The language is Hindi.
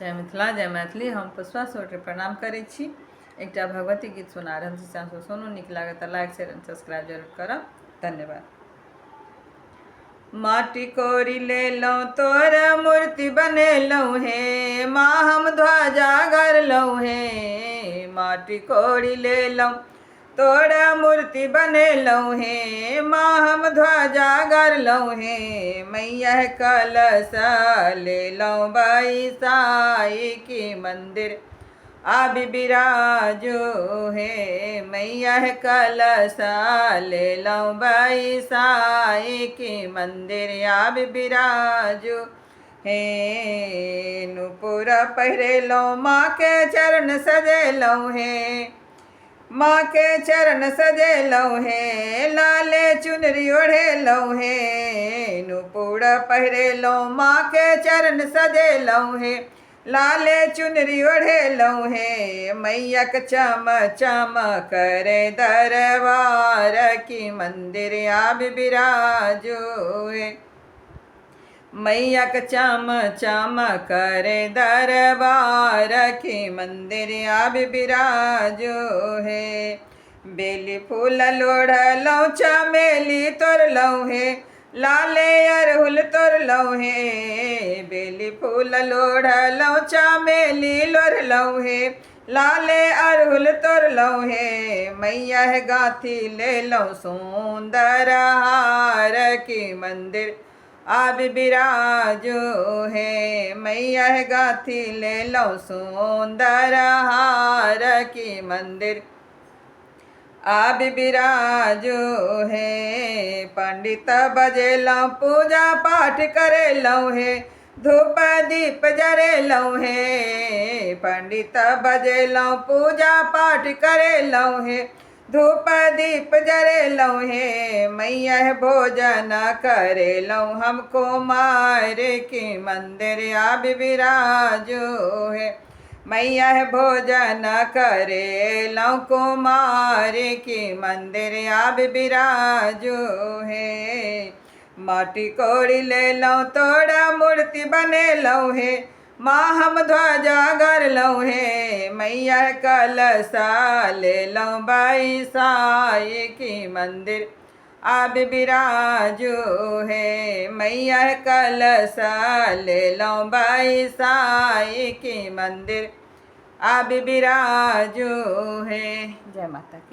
जय मिथिला जय मैथिली। हम पुष्पा सोट प्रणाम करै छी। एकटा भगवती गीत सुना रहल छी, अहाँ सुनू, नीक लागत तऽ लाइक शेयर एंड सब्सक्राइब जरूर करब। धन्यवाद। माटी कोरी लेलहुँ तोर मूर्ति बनेलहुँ हे माँ, हम ध्वजा गड़लहुँ हे। माटी कोरी लेलहुँ तोर मूर्ति बनेलहुँ हे माँ, हम ध्वजा गड़लहुँ हे। मैया कलश लेलहुँ बैसाई की मंदिर आबि बिराजो हे। मैया कलश लेलहुँ बैसाई की मंदिर आबि बिराजो हे। नुपुर पहिरेलहुँ माँ के चरण सजेलहुँ हे, माँ के चरण सजेलहुँ हे। लाले चुनरी ओढ़ेलहुँ हे, नुपुर पहिरेलहुँ माँ के चरण सजेलहुँ हे। लाले चुनरी ओढ़ेलहुँ हे। मैयक चम चम करे दरबार की मंदिर आबि बिराजो हे। मैयक चम चम करे दरबार की मंदिर आबि बिराजो हे। बेली फूल लोढ़लहुँ चमेली तोड़लहुँ हे, लाले अरहुल तोड़लहुँ हे। बेली फूल लोढ़लहुँ चमेली लोढ़लहुँ हे, लाले अरहुल तोड़लहुँ हे। मैया गाथी लेलहुँ सुंदर हार की मंदिर आबि बिराजो हे। मैया गाथी लेलहुँ सुंदर हार की मंदिर आबि बिराजो हे। पंडित बजेलहुँ पूजा पाठ करेलहुँ हे, धूप दीप जरेलहुँ हे। पंडित बजेलहुँ पूजा पाठ करेलहुँ हे, धूप दीप जरेलहुँ हे। मैया भोजन करेलहुँ हम कुमार की मंदिर आबि बिराजो हे। मैया भोजन करेलहुँ कुमार की मंदिर आबि बिराजो हे। माटी कोरी लेलहुँ तोरा मूर्ति बनेलहुँ हे माँ, हम ध्वजा गड़लहुँ हे। मैया कलश लेलहुँ बैसाई की मंदिर आबि बिराजो हे। मैया कलश लेलहुँ बैसाई की मंदिर आबि बिराजो हे। जय माता की।